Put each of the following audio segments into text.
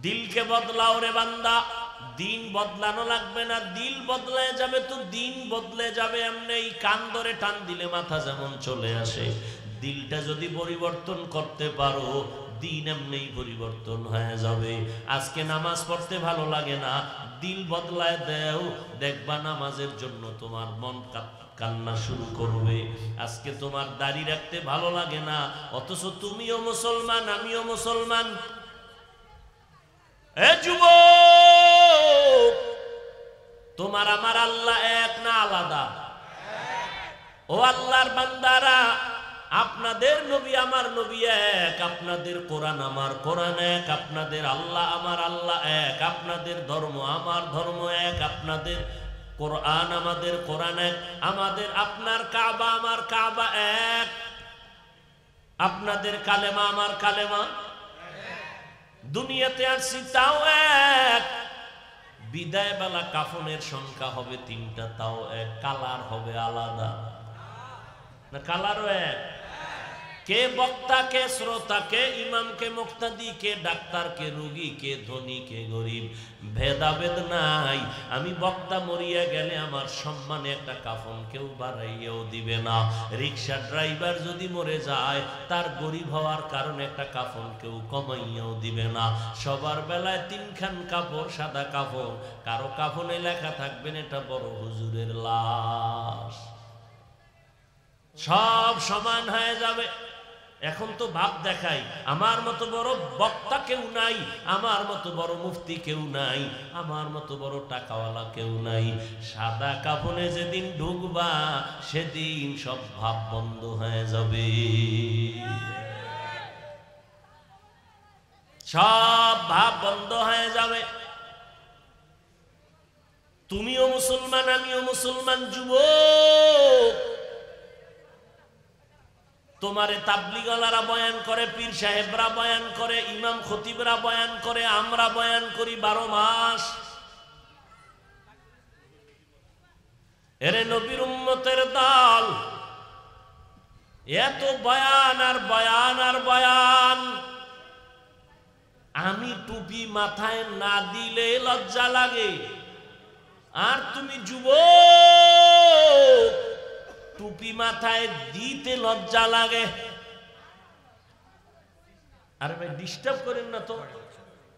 দিলকে বদলাও রে বান্দা। দিন বদলানো লাগবে না, দিল বদলে যাবে তো দিন বদলে যাবে। এমনি কান ধরে টান দিলে মাথা যেমন চলে আসে, দিলটা যদি পরিবর্তন করতে পারো দিন এমনি পরিবর্তন হয়ে যাবে। আজকে নামাজ পড়তে ভালো লাগে না, দিল বদলায় দেও, দেখবা নামাজের জন্য তোমার মন কান্না শুরু করবে। আজকে তোমার দাড়ি রাখতে ভালো লাগে না, অথচ তুমিও মুসলমান আমিও মুসলমান। এ যুবক, তোমার আমার আল্লাহ এক না আলাদা? ও আল্লাহর বান্দারা, আপনাদের নবী আমার নবী এক, আপনাদের কোরআন আমার কোরআন এক, আপনাদের আল্লাহ আমার আল্লাহ এক, আপনাদের ধর্ম আমার ধর্ম এক, আপনাদের কোরআন আমাদের কোরআন এক, আমাদের আপনার কাবা আমার কাবা এক, আপনাদের কালেমা আমার কালেমা, দুনিয়াতে আসছি তাও এক। বিদায় বেলা কাফনের সংখ্যা হবে 3টা, তাও এক। কালার হবে আলাদা না? কালারও এক। কে বক্তা, কে শ্রোতা, কে ইমাম, কে মুক্তাদি, কে ডাক্তার, কে রোগী, কে ধনী, কে গরিব, ভেদাভেদ নাই। আমি বক্তা মরিয়া গেলে আমার সম্মানে একটা কাফন কেউ বাড়াইয়াও দিবে না। রিক্সা ড্রাইভার যদি মরে যায় তার গরিব হওয়ার কারণে একটা কাফন কেউ কমাইয়াও দিবে না। সবার বেলায় 3খান কাপড়, সাদা কাপড়। কারো কাফনে লেখা থাকবেন এটা বড় হুজুরের লাশ। সব সমান হয়ে যাবে। এখন তো ভাব দেখাই, আমার মতো বড় বক্তা কেউ নাই, আমার মতো বড় মুফতি কেউ নাই, আমার মতো বড় টাকাওয়ালা কেউ নাই। সাদা কাফনে যেদিন ঢুকবা সেদিন সব ভাব বন্ধ হয়ে যাবে, সব ভাব বন্ধ হয়ে যাবে। তুমিও মুসলমান আমিও মুসলমান। যুবক, তোমারে তাবলিগওয়ালারা বয়ান করে, পীর সাহেবরা বয়ান করে, ইমাম খতিবরা বয়ান করে, আমরা বয়ান করি 12 মাস। এরে নবীর উম্মতের দল, এত বয়ান আর বয়ান আর বয়ান। আমি টুপি মাথায় না দিলে লজ্জা লাগে, আর তুমি যুবক টুপি মাথায় দিতে লজ্জা লাগে। আরে ভাই ডিস্টার্ব করেন না তো।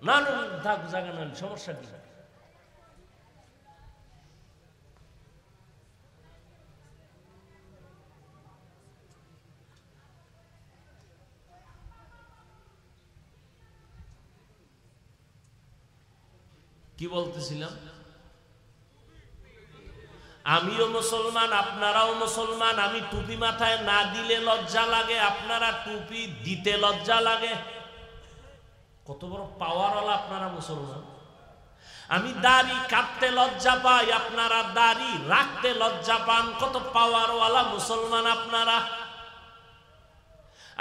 না না থাক, জায়গা না, সমস্যা কি? কি বলতেছিলাম? আমিও মুসলমান আপনারাও মুসলমান। আমি টুপি মাথায় না দিলে লজ্জা লাগে, আপনারা টুপি দিতে লজ্জা লাগে। কত বড় পাওয়ারওয়ালা আপনারা মুসলমান। আমি দাড়ি কাটতে লজ্জা পাই, আপনারা দাড়ি রাখতে লজ্জা পান। কত পাওয়ারওয়ালা মুসলমান আপনারা।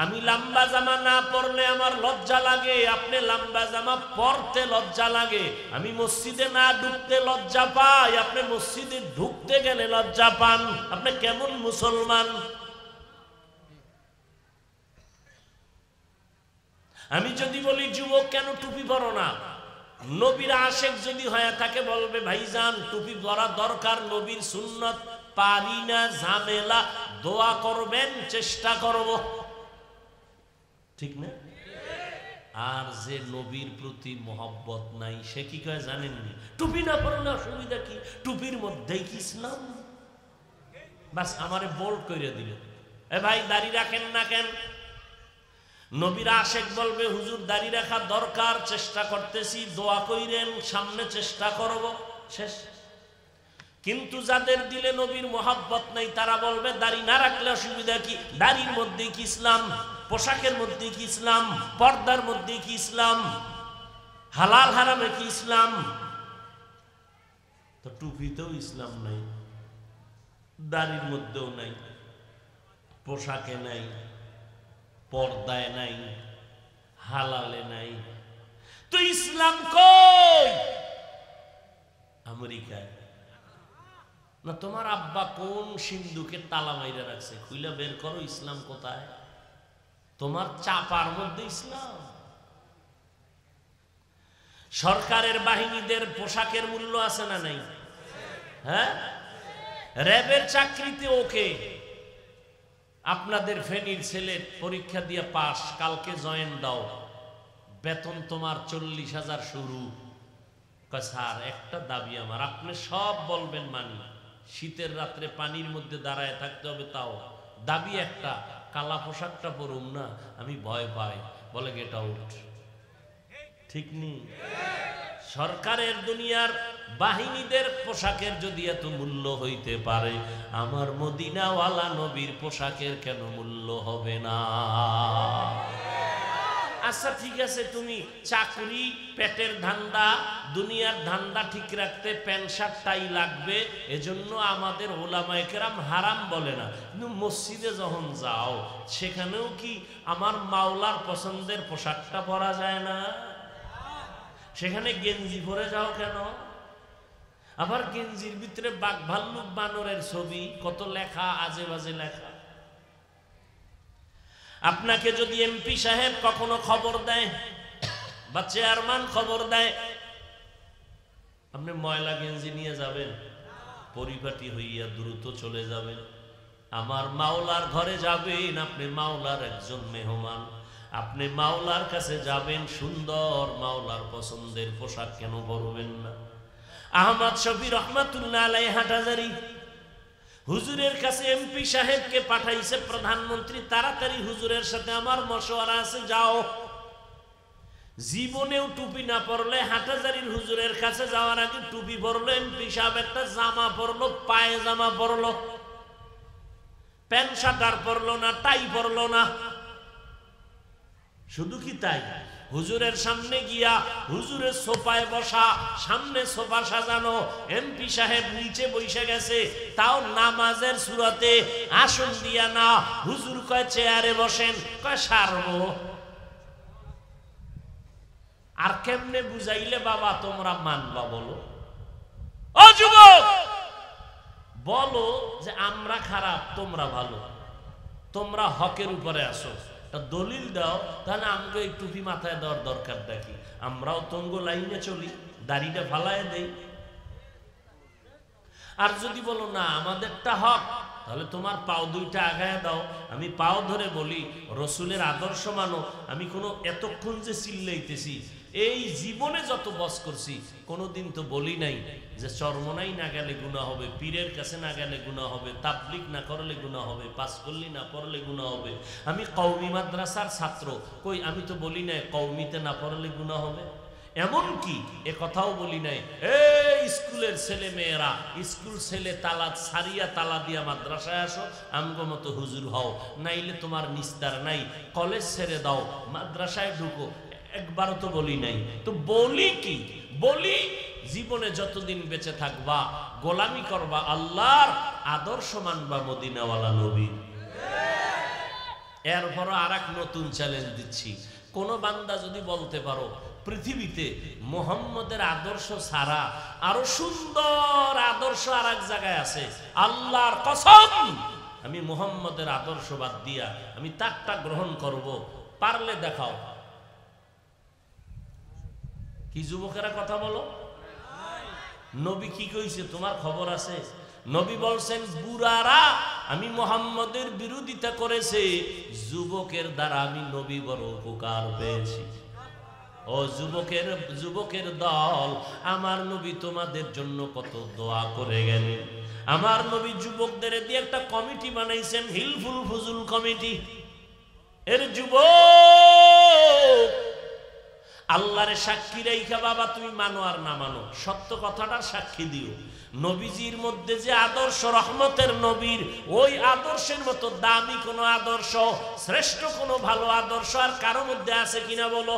আমি লম্বা জামা না পরলে আমার লজ্জা লাগে, আপনি লম্বা জামা পরতে লজ্জা লাগে। আমি মসজিদে না ঢুকতে লজ্জা পাই, আপনি মসজিদে ঢুকতে গেলে লজ্জা পান। আপনি কেমন মুসলমান? আমি যদি বলি যুবক কেন টুপি পরো না, নবীর আশেক যদি হয়ে থাকে বলবে ভাইজান টুপি পরা দরকার, নবীর সুন্নত, পারি না, ঝামেলা, দোয়া করবেন, চেষ্টা করব। ঠিক না? আর যে নবীর প্রতি মহব্বত নাই সে কি কয় জানেন? টুপি না পরলে অসুবিধা কি? টুপির মধ্যেই কি ইসলাম? বাস আমারে বোল্ড করে দিল, এ ভাই দাড়ি রাখেন না কেন? নবীর আশেক বলবে হুজুর দাড়ি রাখা দরকার, চেষ্টা করতেছি, দোয়া কইরেন, সামনে চেষ্টা করব, শেষ। কিন্তু যাদের দিলে নবীর মহব্বত নাই তারা বলবে দাড়ি না রাখলে অসুবিধা কি? দাড়ির মধ্যে কি ইসলাম? পোশাকের মধ্যে কি ইসলাম? পর্দার মধ্যে কি ইসলাম? হালাল হারামে কি ইসলাম? তো টুপিতেও ইসলাম নাই, দাড়ির মধ্যেও নাই, পোশাকে নাই, পর্দায় নাই, হালালে নাই। তো ইসলাম কই? আমেরিকায় না? তোমার আব্বা কোন সিন্ধুকে তালা মাইরা রাখছে? খুইলা বের করো, ইসলাম কোথায়? তোমার চাপার মধ্যে ইসলাম। সরকারের বাহিনীদের পোশাকের মূল্য আছে না নাই? হ্যাঁ, র্যাবের চাকরিতে ওকে আপনাদের ফেনীর ছেলে পরীক্ষা দিয়ে পাস, কালকে জয়েন দাও, বেতন তোমার 40,000 শুরু। স্যার একটা দাবি আমার, আপনি সব বলবেন মানি, শীতের রাত্রে পানির মধ্যে দাঁড়ায় থাকতে হবে, তাও দাবি একটা, কালা পোশাকটা পরুম না, আমি ভয় পাই। বলে গেট আউট। ঠিক নেই? সরকারের দুনিয়ার বাহিনীদের পোশাকের যদি এত মূল্য হইতে পারে, আমার মদিনাওয়ালা নবীর পোশাকের কেন মূল্য হবে না? আচ্ছা ঠিক আছে, তুমি চাকরি, পেটের ধান্দা, দুনিয়ার ধান্দা ঠিক রাখতে প্যান্ট শার্ট টাই লাগবে, এজন্য আমাদের ওলামায়ে কেরাম হারাম বলে না। কিন্তু মসজিদে যখন যাও, সেখানেও কি আমার মাওলার পছন্দের পোশাকটা পরা যায় না? সেখানে গেঞ্জি পরে যাও কেন? আবার গেঞ্জির ভিতরে বাঘ ভাল্লুক বানরের ছবি, কত লেখা, আজে বাজে লেখা। আপনাকে যদি এমপি সাহেব কখনো খবর দেয় বা চেয়ারম্যান খবর দেয়, আপনি ময়লা গেঞ্জি নিয়ে যাবেন? পরিপাটি হইয়া দ্রুত চলে যাবেন। আমার মাওলার ঘরে যাবেন, আপনি মাওলার একজন মেহমান, আপনি মাওলার কাছে যাবেন, সুন্দর মাওলার পছন্দের পোশাক কেন পরবেন না? আহমদ শফি রহমাতুল্লাহ আলাইহি হাটহাজারী হুজুরের কাছে এমপি সাহেবকে পাঠাইছে প্রধানমন্ত্রী, তাড়াতাড়ি হুজুরের সাথে আমার মশওয়ারা আছে, যাও। জীবনেও টুপি না পরলে, হাটহাজারীর হুজুরের কাছে যাওয়ার আগে টুপি পরলো, এমপি সাহেব একটা জামা পরলো, পায়ে জামা পরলো, প্যান্ট শার্ট আর পরলো না, টাই পরলো না। শুধু কি তাই, হুজুরের সামনে গিয়া হুজুরের সোফায় বসা, সামনে সোফা সাজানো, এমপি সাহেব নিচে বসে গেছে, তাও নামাজের সুরাতে, আসন দিয়া না। হুজুর কয় চেয়ারে বসেন, কয় সারবো। আর কেমনে বুঝাইলে বাবা তোমরা মানবা বলো? ও যুবক, বলো যে আমরা খারাপ, তোমরা ভালো, তোমরা হকের উপরে আসো, দলিল দাও, তাহলে আমাকে এই টুপি মাথায় দেওয়ার দরকার দেখি, আমরাও তঙ্গ লাইনে চলি, দাড়িটা ফালায় দেই। আর যদি বলো না আমাদেরটা হক, তাহলে তোমার পাও দুইটা আগায় দাও, আমি পাও ধরে বলি রসুলের আদর্শ মানো। আমি কোনো এতক্ষণ যে চিল্লাইতেছি, এই জীবনে যত বস করছি, কোনোদিন তো বলি নাই যে চরমনাই না গেলে গুনাহ হবে, পীরের কাছে না গেলে গুনাহ হবে, তাবলিগ না করলে গুনাহ হবে, পাঁচকল্লি না পড়লে গুনাহ হবে। আমি কওমি মাদ্রাসার ছাত্র, কই আমি তো বলি নাই কওমিতে না পড়লে গুনাহ হবে। এমন কি এ কথাও বলি নাই এই স্কুলের ছেলে মেয়েরা, স্কুল ছেলে তালা সারিয়া তালা দিয়া মাদ্রাসায় আসো, আমগো মতো হুজুর হও, নাইলে তোমার নিস্তার নাই, কলেজ ছেড়ে দাও, মাদ্রাসায় ঢুকো। একবারও তো বলি নাই। তো বলি কি? বলি জীবনে যতদিন বেঁচে থাকবা গোলামি করবা আল্লাহর, আদর্শ মানবা মদিনাওয়ালা নবী। এরপর আর এক নতুন চ্যালেঞ্জ দিচ্ছি, কোন বান্দা যদি বলতে পারো পৃথিবীতে মুহাম্মদের আদর্শ ছাড়া আরো সুন্দর আদর্শ আর এক জায়গায় আছে, আল্লাহর কসম আমি মুহাম্মদের আদর্শ বাদ দিয়া আমি তারটা গ্রহণ করব, পারলে দেখাও। কি যুবকেরা কথা বলো? নবী কি কইছে তোমার খবর আছে? নবী বলছেন বুড়ারা আমি মুহাম্মদের বিরোধিতা করেছে, যুবকের দ্বারা আমি নবী বড় উপকার পেয়েছি। ও যুবকের দল, আমার নবী তোমাদের জন্য কত দোয়া করে গেলেন। আমার নবী যুবকদের দিয়ে একটা কমিটি বানাইছেন, হিলফুল ফুজুল কমিটি। এর যুবক আল্লাহর সাক্ষী রেখা বাবা তুমি মানো আর না মানো, সত্য কথাটার সাক্ষী দিও। নবীজির মধ্যে যে আদর্শ, রহমতের নবীর ওই আদর্শের মতো দামি কোন আদর্শ, শ্রেষ্ঠ কোন ভালো আদর্শ আর কারো মধ্যে আছে কিনা বলো?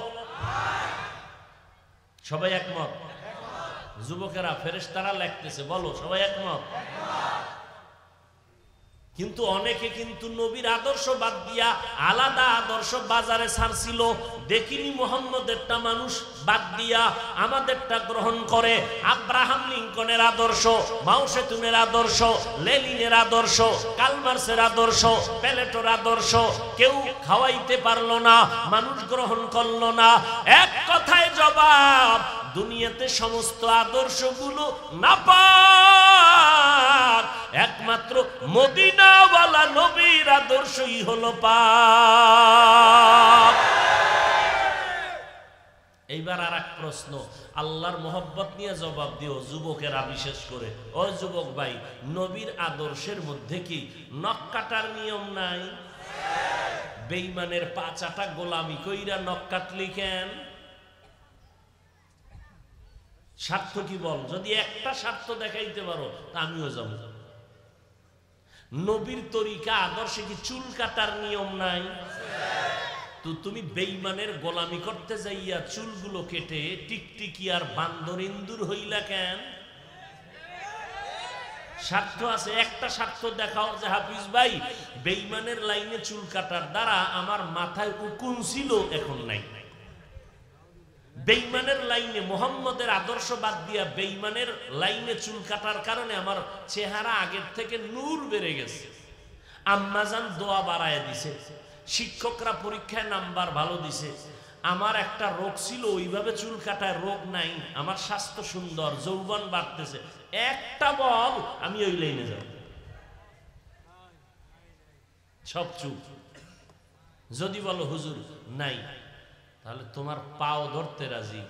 সবাই একমত? যুবকেরা ফেরেশতারা লিখতেছে, বলো সবাই একমত? কিন্তু অনেকে কিন্তু নবীর আদর্শ বাদ দিয়া আলাদা আদর্শ বাজারে ছাড়ছিল। দেখিনি মুহাম্মদেরটা মানুষ বাদ দিয়া আমাদেরটা গ্রহণ করে। আব্রাহাম লিঙ্কনের আদর্শ, মাও সেতুনের আদর্শ, লেনিনের আদর্শ, কালমার্সের আদর্শ, প্লেটোর আদর্শ কেউ খাওয়াইতে পারলো না, মানুষ গ্রহণ করলো না। এক কথায় জবাব, দুনিয়াতে সমস্ত আদর্শগুলো নাপাক, একমাত্র মদিনাওয়ালা নবীর আদর্শই হলো পাক। এইবার আর এক প্রশ্ন, আল্লাহর মোহব্বত নিয়ে জবাব দিও যুবকেরা বিশেষ করে। ও যুবক ভাই, নবীর আদর্শের মধ্যে কি নখ কাটার নিয়ম নাই? বেঈমানের পা চাটা গোলামি কইরা নখ কাটলি কেন? স্বার্থ কি বল? যদি একটা স্বার্থ দেখাইতে পারো তা আমিও যাব। নবীর তরিকা আদর্শে কি চুল কাটার নিয়ম নাই? তো তুমি বেঈমানের গোলামি করতে যাইয়া চুলগুলো কেটে টিকটিকি আর বান্দর ইন্দুর হইলা কেন? স্বার্থ আছে, একটা স্বার্থ দেখাও যে হাফিজ ভাই বেঈমানের লাইনে চুল কাটার দ্বারা আমার মাথায় উকুন ছিল, এখন নাই। বেঈমানের লাইনে মুহাম্মদের আদর্শ বাদ দিয়া বেঈমানের লাইনে চুল কাটার কারণে আমার চেহারা আগের থেকে নূর বেড়ে গেছে। আম্মাজান দোয়া বাড়ায় দিছে, শিক্ষকরা পরীক্ষায় নাম্বার ভালো দিছে। আমার একটা রোগ ছিল, ওইভাবে চুল কাটায় রোগ নাই, আমার স্বাস্থ্য সুন্দর, যৌবন বাড়তেছে। একটা বল আমি ওই লাইনে যাব, সব চুপ। যদি বলো হুজুর নাই, তাহলে তোমার পাও ধরতে রাজি,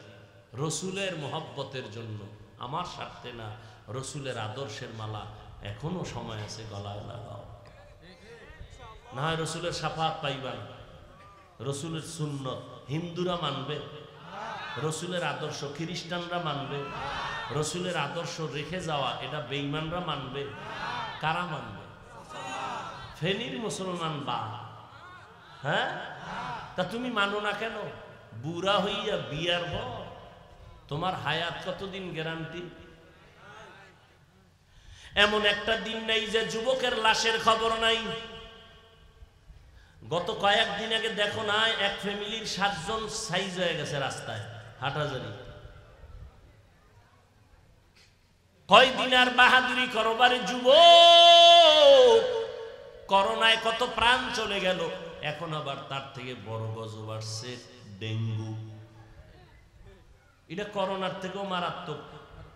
রসুলের মোহব্বতের জন্য, আমার স্বার্থে না, রসুলের আদর্শের মালা এখনো সময় আছে, গলায় লাগাও। না হয় রসুলের শাফাত পাইবা না। রসুলের সুন্নত হিন্দুরা মানবে, রসুলের আদর্শ খ্রিস্টানরা মানবে, রসুলের আদর্শ রেখে যাওয়া এটা বেঈমানরা মানবে। কারা মানবে? ফেনীর মুসলমান বা, হ্যাঁ? তা তুমি মানো না কেন? বুড়া হইয়া বিয়ার পর তোমার হায়াত কতদিন গ্যারান্টি? এমন একটা দিন নাই যে যুবকের লাশের খবর নাই। গত কয়েকদিন আগে দেখো না, এক ফ্যামিলির 7 জন সাইজ হয়ে গেছে রাস্তায় হাঁটাজারি। কয়দিন আর বাহাদুরি করবারে যুবক? করোনায় কত প্রাণ চলে গেল, এখন আবার তার থেকে বড় গজব আসছে ডেঙ্গু। এটা করোনার থেকেও মারাত্মক।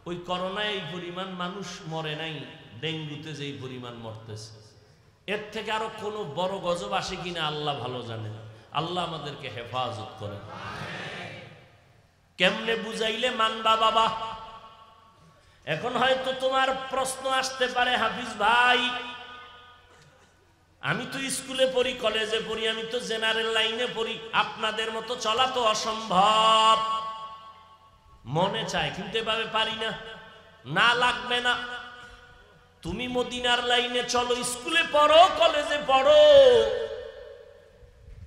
ওই করোনায় এই পরিমাণ মানুষ মরে নাই, ডেঙ্গুতে যেই পরিমাণ মরতেছে। এর থেকে আরো কোন বড় গজব আসে কিনা আল্লাহ ভালো জানেন। আল্লাহ আমাদেরকে হেফাজত করে। কেমনে বুঝাইলে মানবা বাবা? এখন হয়তো তোমার প্রশ্ন আসতে পারে, হাফিজ ভাই আমি তো স্কুলে পড়ি, কলেজে পড়ি, আমি তো জেনারেল লাইনে পড়ি, আপনাদের মতো চলা তো অসম্ভব। মনে চায় কিন্তু এভাবে পারি না। না লাগবে না, তুমি মদিনার লাইনে চলো, স্কুলে পড়ো, কলেজে পড়ো,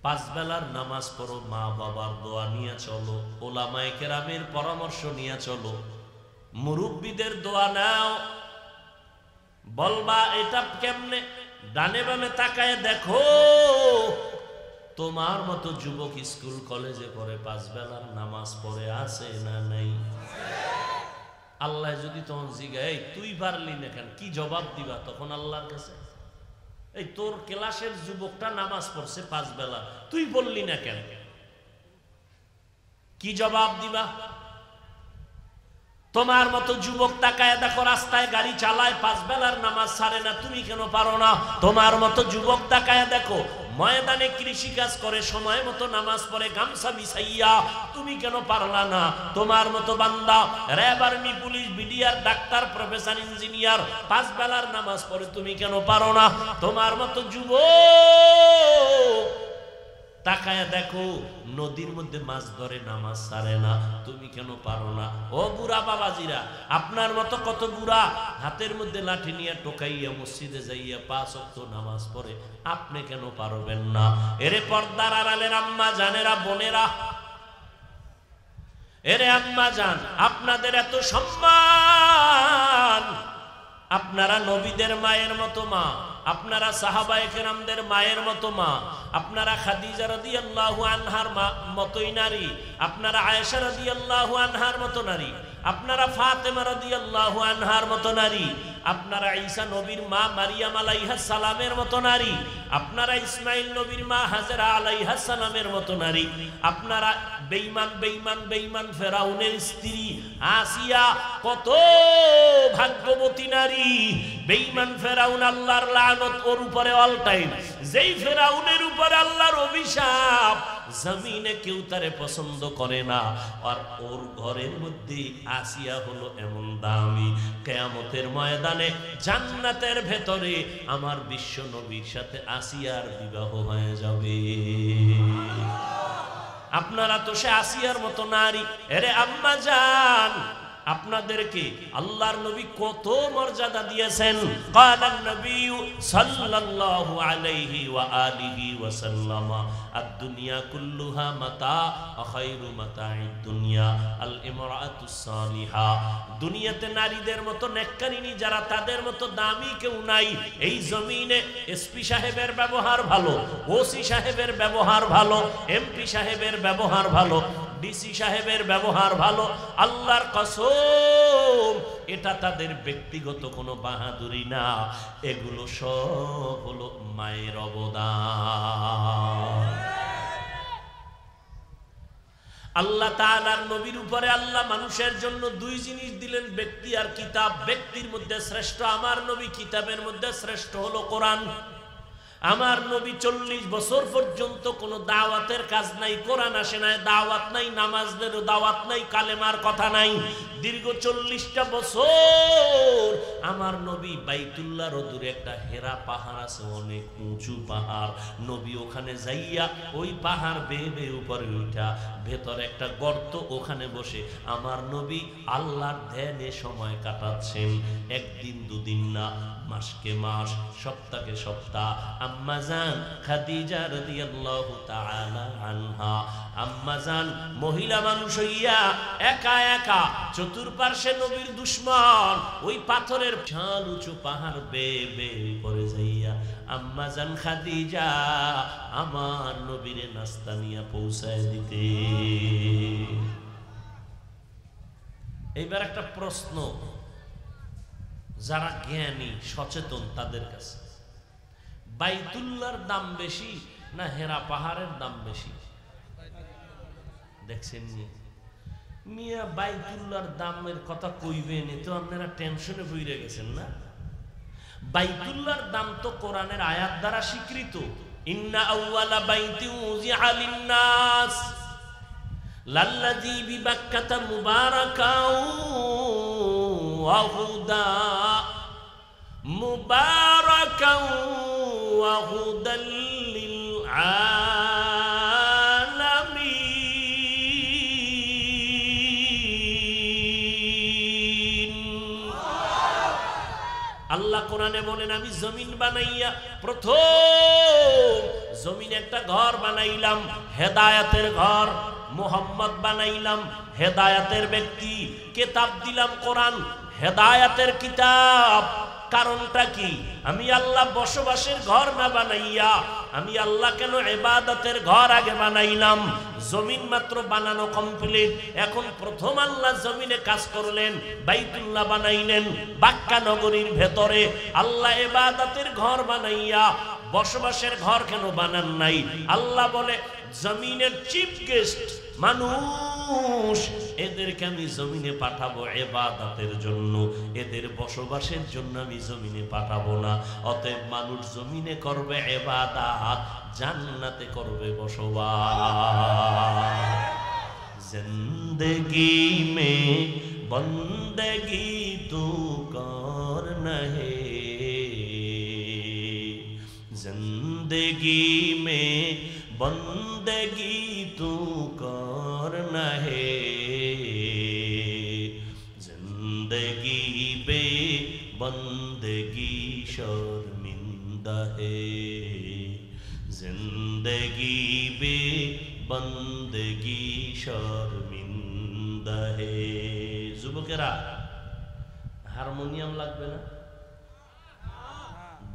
5 বেলার নামাজ পড়ো, মা বাবার দোয়া নিয়ে চলো, ওলামায়ে কেরামের পরামর্শ নিয়ে চলো, মুরব্বীদের দোয়া নাও। বলবা এটা কেমনে? ডানে বামে তাকায় দেখো, তোমার মতো যুবক স্কুল কলেজে পড়ে, 5 বেলার নামাজ পড়ে আছে না নাই? আল্লাহ যদি তখন জিজ্ঞাসা, তুই পারলি না কেন, কি জবাব দিবা তখন আল্লাহর কাছে? এই তোর ক্লাসের যুবকটা নামাজ পড়ছে 5 বেলা, তুই বললি না কেন? কি জবাব দিবা? তোমার মতো যুবক তাকায় দেখো, রাস্তায় গাড়ি চালায়, 5 বেলার নামাজ ছাড়ে না, তুমি কেন পারো না? তোমার মতো যুবক তাকায় দেখো, ময়দানে কৃষি কাজ করে, সময় মতো নামাজ পড়ে, গামছা বিছাইয়া, তুমি কেন পারলা না? তোমার মতো বান্দা RAB, army, police, BDR, doctor, professor, engineer 5 বেলার নামাজ পড়ে, তুমি কেন পারো না? তোমার মতো যুবক তাকায় দেখো, নদীর মধ্যে মাছ ধরে, নামাজ ছাড়ে না, তুমি কেন পারো না? ও বুড়া বাবাজিরা, আপনার মতো কত বুড়া হাতের মধ্যে লাঠি নিয়ে টোকাইয়া মসজিদে যাইয়া 5 ওয়াক্ত নামাজ পড়ে, আপনি কেন পারবেন না? এরে পর্দার আড়ালের আম্মা জানেরা, বোনেরা, এরে আম্মা জান, আপনাদের এত সম্মান, আপনারা নবীদের মায়ের মতো মা, আপনারা সাহাবায়ে কেরামদের মায়ের মতো মা, আপনারা খাদিজা রাদিয়াল্লাহু আনহার মতোই নারী, আপনারা আয়েশা রাদিয়াল্লাহু আনহার মতো নারী, আপনারা ফাতেমা রাদিয়াল্লাহু আনহার মতো নারী, আপনারা ঈসা নবীর মা মারিয়াম আলাইহাস সালামের মতো নারী, আপনারা ইসমাইল নবীর মা হাজেরা আলাইহাস সালামের মতো নারী, আপনারা বেঈমান ফেরাউনের স্ত্রী আসিয়া কত ভাগ্যবতী নারী। বেঈমান ফেরাউন, আল্লাহর লানত ওর উপরে অল টাইম। যেই ফেরাউনের উপরে আল্লাহর অভিশাপ, জমিনে কেউ তারে পছন্দ করে না। আর ওর ঘরের মধ্যে আসিয়া হলো এমন দামি, কিয়ামতের ময়দানে জান্নাতের ভেতরে আমার বিশ্ব নবীর সাথে আসিয়ার বিবাহ হয়ে যাবে। আপনারা তো সে আসিয়ার মতো নারী। এরে আম্মা জান, আপনাদেরকে আল্লাহর নবী কত মর্যাদা দিয়েছেন। কালান নবী সাল্লাল্লাহু আলাইহি ওয়া আলিহি ওয়া সাল্লাম, আদ-দুনিয়া কুল্লুহা মাতা, খায়রু মাতা'id দুনিয়া আল ইমরাতুস সালিহা। দুনিয়াতে নারীদের মতো নেককারিনী যারা, তাদের মতো দামি কেউ নাই। এই জমিনে এসপি সাহেবের ব্যবহার ভালো, ওসি সাহেবের ব্যবহার ভালো, এমপি সাহেবের ব্যবহার ভালো, ডিসি সাহেবের ব্যবহার ভালো। আল্লাহর কসম, এটা তাদের ব্যক্তিগত কোনো বাহাদুরি না, এগুলো সব হলো মায়ের অবদান। আল্লাহ তাআলার নবীর উপরে আল্লাহ মানুষের জন্য দুই জিনিস দিলেন, ব্যক্তি আর কিতাব। ব্যক্তির মধ্যে শ্রেষ্ঠ আমার নবী, কিতাবের মধ্যে শ্রেষ্ঠ হলো কোরআন। আমার নবী 40 বছর পর্যন্ত কোনো দাওয়াতের কাজ নাই, কোরআন আসে নাই, দাওয়াত নাই, নামাজের দাওয়াত নাই, কালেমার কথা নাই। দীর্ঘ 40টা বছর আমার নবী বাইতুল্লাহর দূরে একটা হেরা পাহাড় আছে, অনেক উঁচু পাহাড়। নবী ওখানে যাইয়া ওই পাহাড় বেয়ে বেয়ে উপরে উঠা, ভেতরে একটা গর্ত, ওখানে বসে আমার নবী আল্লাহর ধ্যানে সময় কাটাচ্ছেন। একদিন দুদিন না, মাসকে মাস, সপ্তাহকে সপ্তাহ। আম্মা জান খাদিজা রাদিয়াল্লাহু তাআলা আনহা, আম্মা জান মহিলা মানুষ হইয়া একা একা, চতুর্পার্শ্বে নবীর দুশমন, ওই পাথরের বিশাল উঁচু পাহাড় বেয়ে বেয়ে পড়ে যাইয়া আম্মা জান খাদিজা আমার নবীরে নাস্তা নিয়ে পৌঁছায় দিতে। এইবার একটা প্রশ্ন যারা জ্ঞানী সচেতন তাদের কাছে, বাইতুল্লাহর দাম বেশি না হেরা পাহাড়ের দাম বেশি? দেখছেন মিয়া, বাইতুল্লাহর দামের কথা কইবেন তো আপনারা টেনশনে পড়ে গেছেন না? বাইতুল্লাহর দাম তো কোরআনের আয়াত দ্বারা স্বীকৃত। ইন্না আউওয়ালা বাইতি উযিআ লিন-নাস লাল্লাযী বিবাক্কাতা মুবারাকাও ওয়া হুদা, মুবারাকাও ওয়া হুদাল লিল আলামিন। আল্লাহ কোরআনে বলেন, আমি জমিন বানাইয়া প্রথম জমিনে একটা ঘর বানাইলাম, হেদায়েতের ঘর। মুহাম্মদ বানাইলাম, হেদায়েতের ব্যক্তি। কিতাব দিলাম কোরআন, হেদায়েতের কিতাব। কারণটা কি? আমি আল্লাহ বসবাসের ঘর না বানাইয়া আমি আল্লাহ কেন ইবাদতের ঘর আগে বানাইলাম? জমিন মাত্র বানানো কমপ্লিট, এখন প্রথম আল্লাহ জমিনে কাজ করলেন, বাইতুল্লাহ বানাইলেন। বাক্কা নগরীর ভেতরে আল্লাহ ইবাদতের ঘর বানাইয়া বসবাসের ঘর কেন বানান নাই? আল্লাহ বলে, জমিনের চিফ গেস্ট মানুষ, এদেরকে আমি জমিনে পাঠাবো ইবাদতের জন্য, এদের বসবাসের জন্য আমি জমিনে পাঠাবো না। অতএব মানুষ জমিনে করবে ইবাদত, জান্নাতে করবে বসবাস। জিন্দেগি মে বন্দেগি তু করনা হে, जिंदगी में बंदगी तू करना है, जिंदगी बे बंदगी शर्मिंदा है, जिंदगी बे बंदगी शर्मिंदा है। যুবকেরা, হারমোনিয়াম লাগবে না?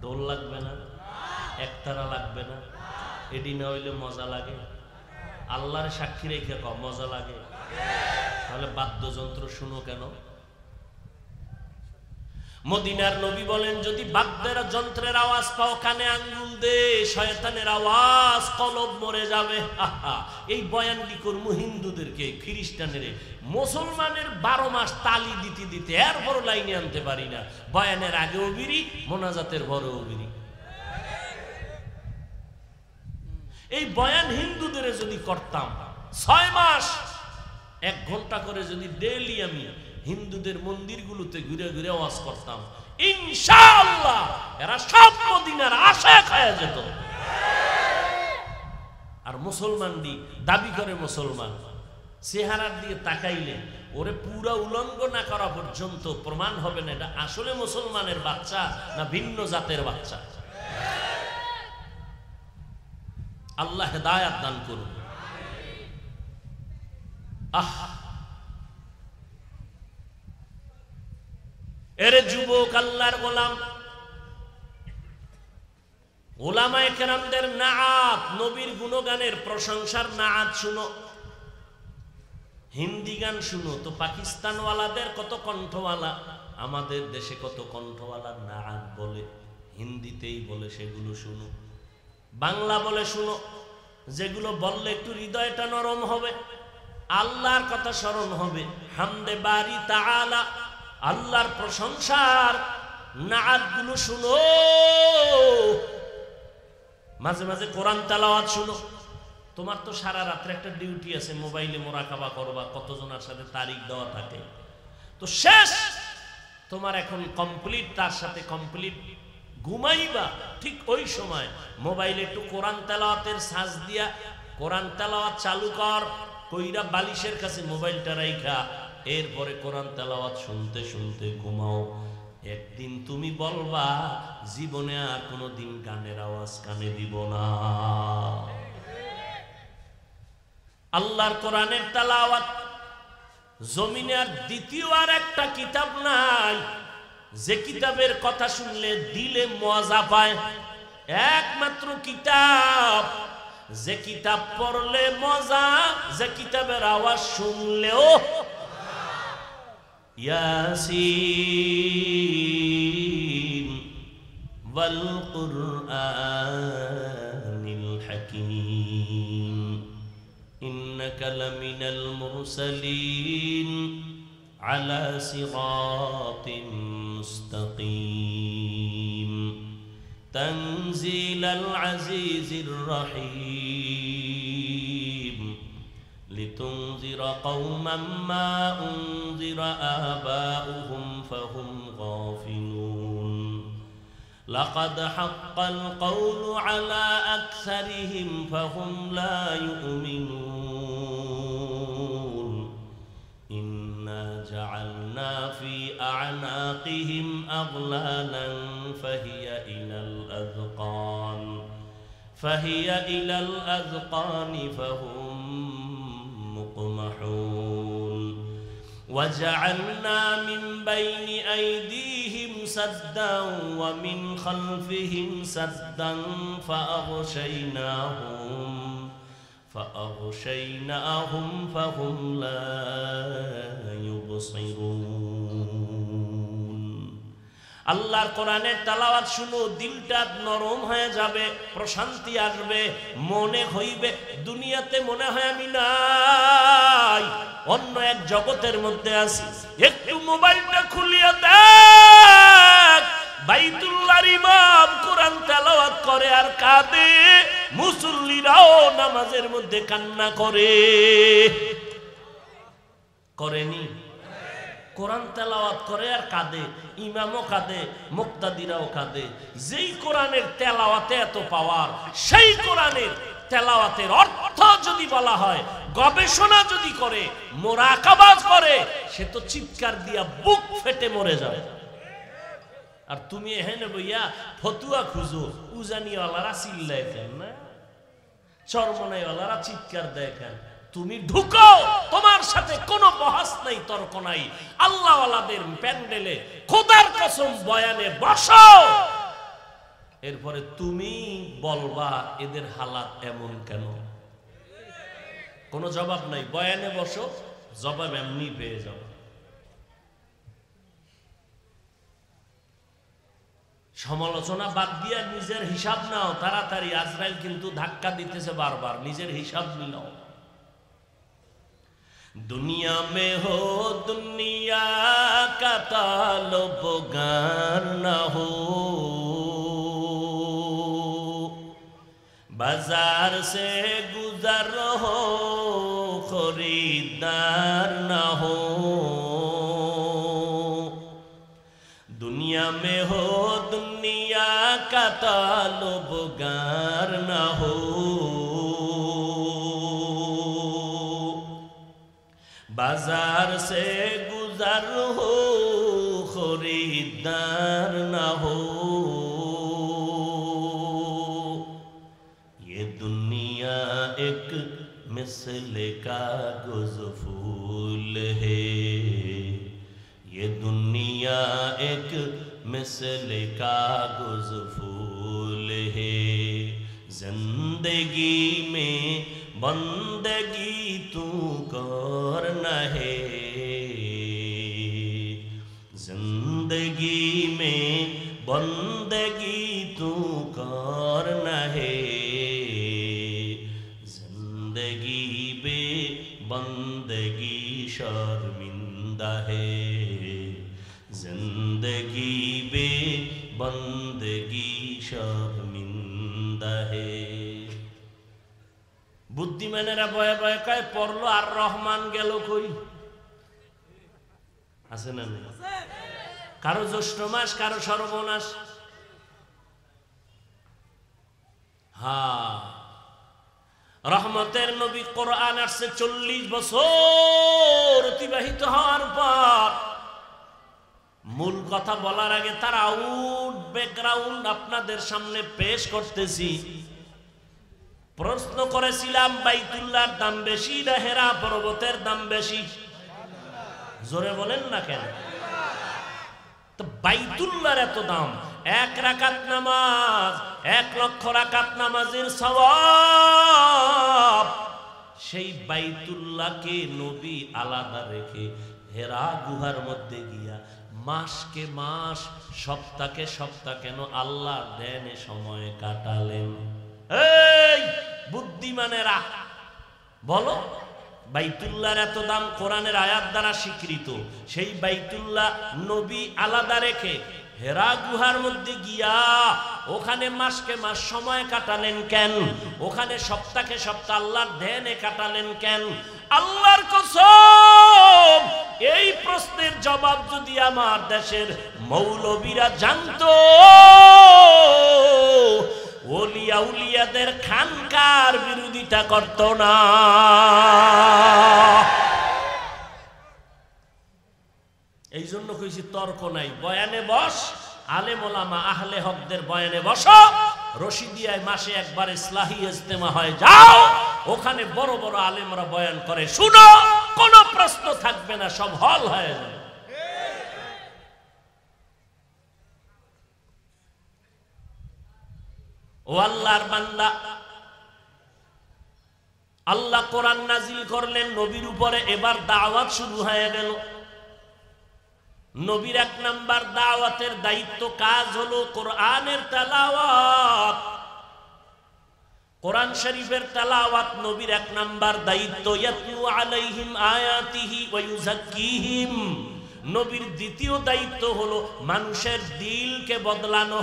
ঢোল লাগবে না? একতারা লাগবে না? এডি না হইলে মজা লাগে? আল্লাহর সাক্ষী রেখে কম মজা লাগে? তাহলে বাদ্যযন্ত্র শুনো কেন? মদিনার নবী বলেন, যদি বাদ্যের যন্ত্রের আওয়াজ পাও কানে আঙ্গুল দে, শয়তানের আওয়াজ কলব মরে যাবে। এই বয়ানটি করবো হিন্দুদেরকে, খ্রিস্টানের, মুসলমানের 12 মাস তালি দিতে দিতে এরপর লাইনে আনতে পারি না। বয়ানের আগেও বিড়ি, মোনাজাতের পরেও বিড়ি। এই বয়ান হিন্দুদের যদি করতাম 6 মাস 1 ঘন্টা করে যদি ডেইলি আমি হিন্দুদের মন্দিরগুলোতে ঘুরে ঘুরে ওয়াজ করতাম, ইনশাআল্লাহ এরা সব মদিনার আশায় খায়া যেত। আর মুসলমান দাবি করে মুসলমান, চেহারার দিয়ে তাকাইলে ওরে পুরা উলঙ্গ না করা পর্যন্ত প্রমাণ হবে না এটা আসলে মুসলমানের বাচ্চা না ভিন্ন জাতের বাচ্চা। আল্লাহ হেদায়াত দান করুন। এরে যুবক, আল্লাহর গোলাম, ওলামায়ে কেরামদের নাআত, নবীর গুণগানের প্রশংসার নাআত শুনো। হিন্দি গান শুনো তো পাকিস্তানওয়ালাদের কত কণ্ঠওয়ালা, আমাদের দেশে কত কণ্ঠওয়ালা নাআত বলে, হিন্দিতেই বলে, সেগুলো শুনো। বাংলা বলে শুনো, যেগুলো বললে একটু হৃদয়টা নরম হবে, আল্লাহর কথা স্মরণ হবে। হামদে বারি তাআলা, আল্লাহর প্রশংসার নাআতগুলো শুনো। মাঝে মাঝে কোরআন তেলাওয়াত শুনো। তোমার তো সারা রাত্রে একটা ডিউটি আছে, মোবাইলে মোরাকাবা করবা, কতজনের সাথে তারিখ দেওয়া থাকে, তো শেষ তোমার এখন কমপ্লিট, তার সাথে কমপ্লিট ঘুমাইবা, ঠিক ওই সময় মোবাইলে একটু কোরআন তেলাওয়াতের সাজ দিয়া কোরআন তেলাওয়াত চালু কর, কইরা বালিশের কাছে মোবাইলটা রাইখা এরপরে কোরআন তেলাওয়াত শুনতে শুনতে ঘুমাও। একদিন তুমি বলবা জীবনে আর কোনোদিন গানের আওয়াজ কানে দিব না। আল্লাহর কোরআনের তেলাওয়াত জমিনে আর দ্বিতীয় আর একটা কিতাব নাই যে কিতাবের কথা শুনলে দিলে মজা পায়। একমাত্র কিতাব যে কিতাব পড়লে মজা, যে কিতাবের আওয়াজ শুনলেও। ইয়াসিন ওয়াল কুরআনিল হাকীম ইন্নাকা লামিনাল মুরসালিন আলা সিরাতিন মুস্তাকিম তানজিলাল আজিজির রহিম লিতুনজির কওমান মা উনজিরা আবাউহুম ফাহুম গাফিলুন লাকাদ হাক্কাল কওলু আলা আকসারিহিম ফাহুম লা ইউমিনুন ইন্না জাআলনা ফি আ'নাকিহিম আগলালান ফাহিয়া ইলাল আযকানি ফাহুম মুকমাহুন وجعلنا من بين أيديهم سدا ومن خلفهم سدا فأغشيناهم فهم لا يبصرون আল্লাহর কোরআনের তেলাওয়াত শুনো, দিলটা নরম হয়ে যাবে, প্রশান্তি আসবে, মনে হইবে দুনিয়াতে মনে হয় আমি নাই, অন্য এক জগতের মধ্যে আছি। একটু মোবাইলটা খুলিয়ে দেখ, বাইতুল্লাহর ইমাম কোরআন তেলাওয়াত করে আর কাঁদে, মুসল্লিরাও নামাজের মধ্যে কান্না করে। করেনি? কোরআন তেলাওয়াত করে আর কাঁদে, ইমামও কাঁদে, মুক্তাদিরাও কাঁদে। যেই কোরআনের তেলাওয়াতে এত পাওয়ার, সেই কোরআনের তেলাওয়াতের অর্থ যদি বলা হয়, গবেষণা যদি করে, মোরাকাবা করে, সে তো চিৎকার দিয়া বুক ফেটে মরে যাবে। আর তুমি এখানে বইয়া ফতুয়া খুঁজো, উজানিওয়ালারা চিল্লায় কেন না, চরমনাইওয়ালারা চিৎকার দেয় কেন? তুমি ঢুকো, তোমার সাথে কোনো বহাস নাই, তর্ক নাই। আল্লাহওয়ালাদের প্যান্ডেলে খোদার কসম বয়ানে বসো, এরপরে তুমি বলবা এদের হালাত এমন কেন? কোনো জবাব নাই। বয়ানে বসো, জবাব এমনি পেয়ে যাও। সমালোচনা বাদ দিয়া নিজের হিসাব নাও তাড়াতাড়ি। আজরাইল কিন্তু ধাক্কা দিতেছে বারবার, নিজের হিসাব মিলাও। दुनिया में हो दुनिया का ताल्लुक़ न हो, बाजार से गुजर हो खरीदार न हो। दुनिया में हो दुनिया का ताल्लुक़ न हो, बाजार से गुजर हो खरीदार न हो। ये दुनिया एक मिसले कागज़ फूल है, ये दुनिया एक मिसले कागज़ फूल है। जिंदगी में बंदगी तू करना है, जिंदगी में बंदगी तू करना है। जिंदगी बे बंदगी शर्मिंदा है, जिंदगी बे बंदगी शर्मिंदा है। বুদ্ধিমানেরা বয়ে বয়ে কয় পড়লো আর রহমান গেল কই? আছে না নেই? কারো জ্যৈষ্ঠ মাস, কারো সর্বনাশ। হ্যাঁ, রহমতের নবী কোরআন আসছে 40 বছর অতিবাহিত হওয়ার পর। মূল কথা বলার আগে তার আউট ব্যাকগ্রাউন্ড আপনাদের সামনে পেশ করতেছি। প্রশ্ন করেছিলাম বাইতুল্লাহর দাম বেশি না হেরা পর্বতের দাম বেশি? জোরে বলেন না কেন? তো বাইতুল্লাহর এত দাম, 1 রাকাত নামাজ 1 লক্ষ রাকাত নামাজের সওয়াব। সেই বাইতুল্লাহকে নবী আলাদা রেখে হেরা গুহার মধ্যে গিয়া মাসকে মাস, সপ্তাহকে সপ্তাহ কেন আল্লাহর ধ্যানে সময় কাটালেন? এই বুদ্ধিমানেরা বলো, বাইতুল্লাহর এত দাম কোরআনের আয়াত দ্বারা স্বীকৃত, সেই বাইতুল্লাহ নবী আলাদা রেখে হেরা গুহার মধ্যে গিয়া ওখানে মাসকে মাস সময় কাটালেন কেন? ওখানে সপ্তাহকে সপ্তাহ আল্লাহর ধ্যানে কাটালেন কেন? আল্লাহর কসম, এই প্রশ্নের জবাব যদি আমার দেশের মৌলবীরা জানতো, ওলিয়া উলিয়াদের খানকার বিরোধিতা করত না। এই জন্য কইছি তর্ক নাই, বয়ানে বস। আলেম ওলামা আহলে হকদের বয়ানে বসো। রশিদিয়ায় মাসে একবার ইসলাহি ইজতেমা হয়, যাও ওখানে বড় বড় আলেমরা বয়ান করে, শুনো, কোনো প্রশ্ন থাকবে না, সব হল হয়ে যাবে। ও আল্লাহর বান্দা, আল্লাহ কোরআন নাজিল করলেন নবীর উপরে, এবার দাওয়াত শুরু হয়ে গেল। নবীর 1 নাম্বার দাওয়াতের দায়িত্ব, কাজ হলো কোরআনের তেলাওয়াত। কোরআন শরীফের তেলাওয়াত নবীর 1 নাম্বার দায়িত্ব। ইয়াতলু আলাইহিম আয়াতিহি ওয়া ইউযাক্কিহিম। নবীর দ্বিতীয় দায়িত্ব হলো মানুষের দিলকে বদলানো।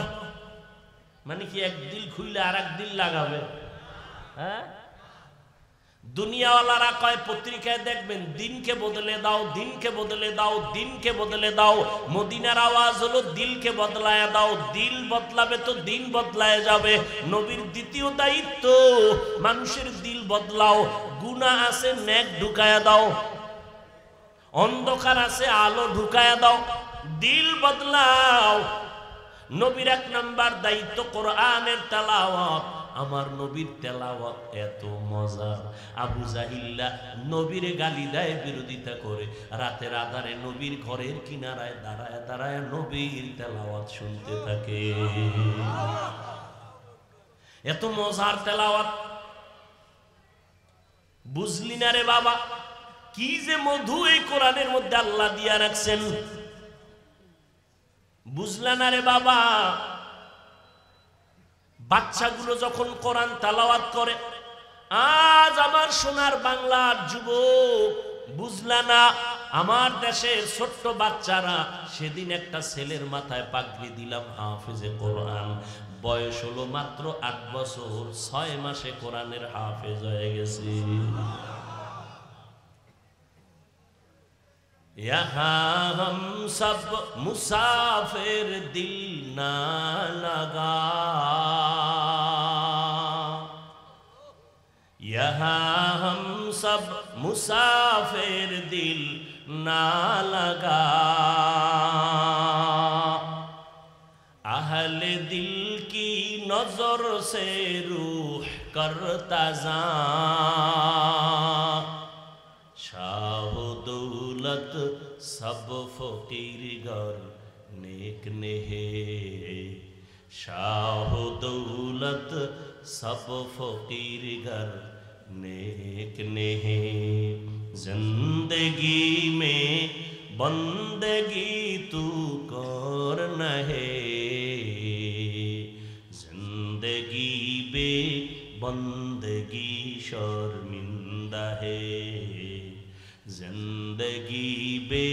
মানে কি এক দিল খুইলে আর এক দিল লাগাবে? হ্যাঁ, দুনিয়াওয়ালারা কয় পত্রিকায় দেখবেন দিনকে বদলে দাও, দিনকে বদলে দাও, দিনকে বদলে দাও। মদিনার আওয়াজ হলো দিলকে বদলায় দাও। দিল বদলাবে তো দিন বদলায় যাবে। নবীর দ্বিতীয় দায়িত্ব মানুষের দিল বদলাও। গুনাহ আছে নেক ঢুকায়া দাও, অন্ধকার আছে আলো ঢুকায়া দাও, দিল বদলাও। নবীর 1 নাম্বার দায়িত্ব কোরআনের তেলাওয়াত। আমার নবীর তেলাওয়াত এত মজা, আবু জাহিল্লা নবীর গালি দেয়, বিরোধিতা করে। রাতের আধারে নবীর ঘরের কিনারায় দাঁড়ায় দাঁড়ায় নবীর তেলাওয়াত শুনতে থাকে। এত মজার তেলাওয়াত বুঝলি না রে বাবা? কি যে মধু এই কোরআনের মধ্যে আল্লাহ দিয়া রাখছেন, বুঝলা না রে বাবা? বাচ্চাগুলো যখন কোরআন তেলাওয়াত করে, আজ আমার সোনার বাংলার যুবক বুঝলা না? আমার দেশের ছোট্ট বাচ্চারা, সেদিন একটা ছেলের মাথায় পাগড়ি দিলাম, হাফেজে কোরআন, বয়স হলো মাত্র 8 বছর, 6 মাসে কোরআনের হাফেজ হয়ে গেছে। यहाँ हम सब मुसाफिर दिल ना लगा, यहाँ हम सब मुसाफिर दिल ना लगा, अहले दिल की नजर से रूह करता जा, शाह दौलत सब फकीर घर नेक नेहे, शाह दौलत सब फकीर घर नेक नेहे, जिंदगी में बंदगी तू कर नहे, जिंदगी बे बंदगी शर्मिंदा है, जिंदगी बे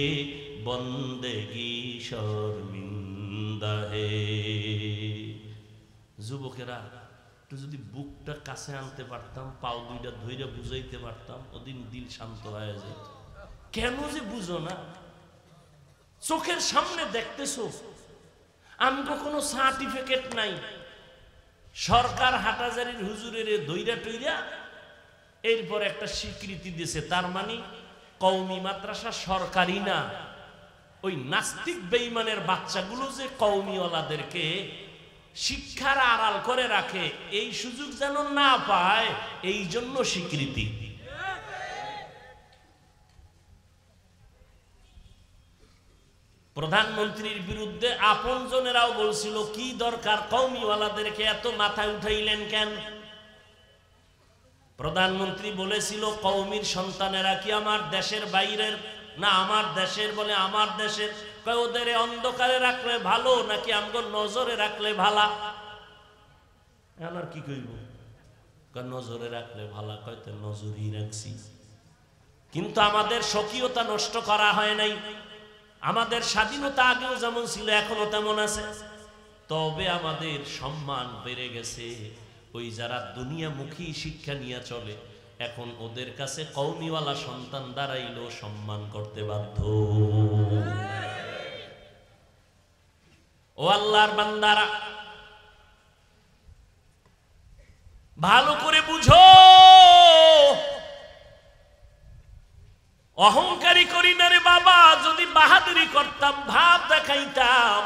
बंदगी शर्मिंदा है। যুবকেরা একটু যদি বুকটা কাছে আনতে পারতাম, পাও দুইটা ধইরা বুঝাইতে পারতাম, ওদিন দিল শান্ত হয়ে যেত। কেন যে বুঝো না? চোখের সামনে দেখতেছো, আমি তো কোনো সার্টিফিকেট নাই, সরকার হাটাজারির হুজুরের ধইরা টইরা এরপর একটা স্বীকৃতি দিয়েছে, তার মানে কওমি মাদ্রাসা সরকারি না। ওই নাস্তিক বেঈমানের বাচ্চাগুলো যে কওমিওয়ালাদেরকে শিক্ষার আড়াল করে রাখে, এই সুযোগ যেন না পায়, এই জন্য স্বীকৃতি। প্রধানমন্ত্রীর বিরুদ্ধে আপনজনেরাও বলছিল, কি দরকার কওমিওয়ালাদেরকে এত মাথায় উঠাইলেন কেন? প্রধানমন্ত্রী বলেছিল, কওমির সন্তানেরা কি আমার দেশের বাইরের না আমার দেশের? বলে আমার দেশের। কয় ওদের অন্ধকারে রাখলে ভালো নাকি আমগো নজরে রাখলে ভালা? আর কি কইব? কয় নজরে রাখলে ভালা। কয় তো নজরই রাখছি, কিন্তু আমাদের স্বকীয়তা নষ্ট করা হয় নাই, আমাদের স্বাধীনতা আগেও যেমন ছিল এখনো তেমন আছে, তবে আমাদের সম্মান বেড়ে গেছে। ওই যারা দুনিয়ামুখী শিক্ষা নিয়ে চলে, এখন ওদের কাছে কওমিওয়ালা সন্তান দাঁড়াইলেও সম্মান করতে বাধ্য। ও আল্লাহর বান্দারা, ভালো করে বুঝো, অহংকারী করি না রে বাবা। যদি বাহাদুরি করতাম, ভাব দেখাইতাম,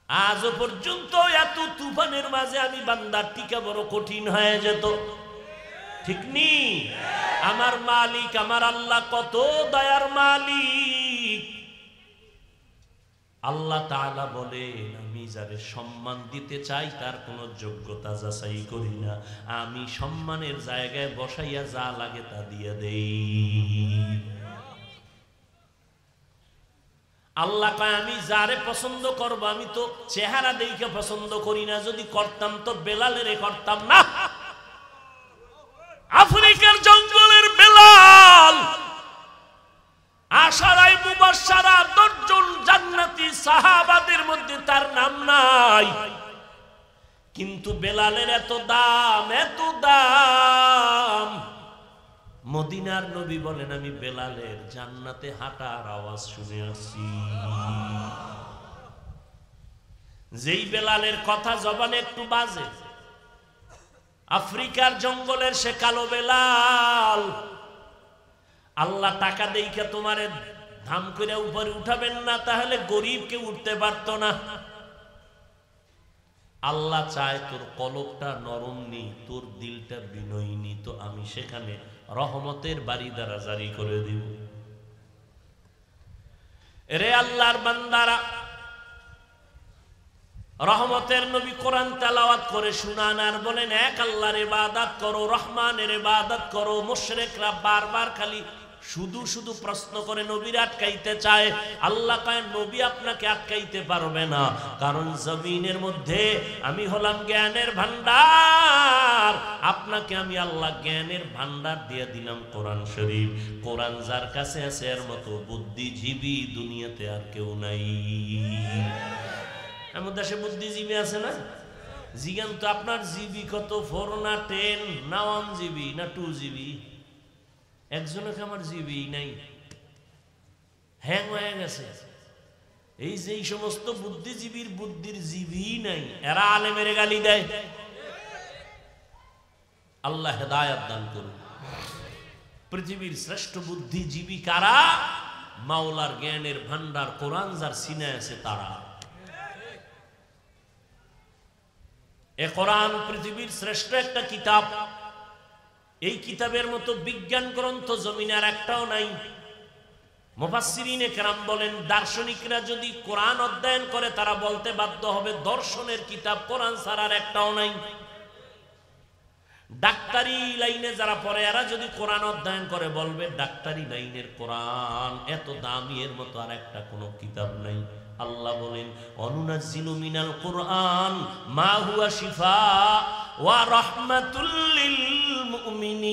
আজও পর্যন্ত এত তুফানের মাঝে আমি বান্দার টিকা বড় কঠিন হয়ে যেত, ঠিক নি? আমার মালিক আমার আল্লাহ কত দয়ার মালিক। আল্লাহ তাআলা বলেন, আমি যারে সম্মান দিতে চাই তার কোনো যোগ্যতা যাচাই করি না, আমি সম্মানের জায়গায় বসাইয়া যা লাগে তা দিয়ে দেই। আল্লাহ কয়, আমি যারে পছন্দ করব, আমি তো চেহারা দেখে পছন্দ করি না, যদি করতাম তো বেলালেরে করতাম না। আফ্রিকার জঙ্গলের বেলাল, আশারায়ে মুবাশশারা 10 জন জান্নাতি সাহাবাদের মধ্যে তার নাম নাই, কিন্তু বেলালের এত দাম, এত দাম। মদিনার নবী বলেন, আমি বেলালের জান্নাতে হাঁটার আওয়াজ শুনে আসছি। যেই বেলালের কথা জবানে একটু বাজে, আফ্রিকার জঙ্গলের সে কালো বেলাল। আল্লাহ টাকা দেইখা তোমারে ধাম করে উপরে উঠাবেন না, তাহলে গরিব কেউ উঠতে পারতো না। আল্লাহ চায় তোর কলবটা নরম নি, তোর দিলটা বিনয়ী নি, তো আমি সেখানে রহমতের বাড়ি দ্বারা জারি করে দিব। রে আল্লাহর বান্দারা, রহমতের নবী কোরআন তেলাওয়াত করে শুনান আর বলেন এক আল্লাহর ইবাদত করো, রহমানের ইবাদত করো। মুশরিকরা বারবার খালি শুধু শুধু প্রশ্ন করে নবীর আটকাইতে চায়। আল্লাহ কয় নবী আপনাকে আটকাইতে পারবে না, কারণ জমিনের মধ্যে আমি হলাম জ্ঞানের ভান্ডার। আপনাকে আমি আল্লাহ জ্ঞানের ভান্ডার দিয়ে দিলাম কোরআন শরীফ। কোরআন যার কাছে আছে এর মতো বুদ্ধিজীবী দুনিয়াতে আর কেউ নাই। এমন দেশে বুদ্ধিজীবী আছে না? জিজ্ঞান তো আপনার জিবি কত, 4 না 10 না 1 জিবি না 2 জিবি? একজনকে আমার জিবি নাই, হ্যাং হয়ে গেছে। এই যে এই সমস্ত বুদ্ধিজীবীর বুদ্ধির জিবি নাই, এরা আলেমের গালি দেয়। আল্লাহ হেদায়েত দান করুন। পৃথিবীর শ্রেষ্ঠ বুদ্ধিজীবী কারা? মাওলার জ্ঞানের ভান্ডার কোরআন যার সিনায় আছে তারা। এ কোরআন পৃথিবীর শ্রেষ্ঠ একটা কিতাব। এই কিতাবের মতো বিজ্ঞান গ্রন্থ জমিনে আর একটাও নাই। মুফাসসিরিনে কেরাম বলেন দার্শনিকরা যদি কোরআন অধ্যয়ন করে তারা বলতে বাধ্য হবে দর্শনের কিতাব কোরআন ছাড়া আর একটাও নাই। ডাক্তারি লাইনে যারা পড়ে এরা যদি কোরআন অধ্যয়ন করে বলবে ডাক্তারি লাইনের কোরআন এত দামি, এর মতো আর একটা কোনো কিতাব নাই। আল্লাহ বলেন অনুনাজ্জিলু মিনাল কুরআন মা হুয়া শিফা ওয়া রাহমাতুল লিল মুমিনিন।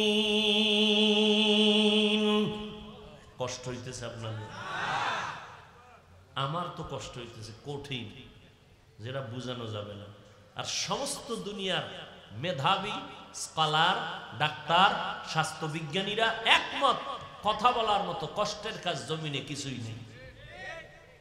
কষ্ট হইতেছে আপনাদের? আমার তো কষ্ট হইতেছে, কঠিন, যেটা বোঝানো যাবে না। আর সমস্ত দুনিয়ার মেধাবী স্কলার, ডাক্তার, স্বাস্থ্য বিজ্ঞানীরা একমত, কথা বলার মতো কষ্টের কাজ জমিনে কিছুই নেই।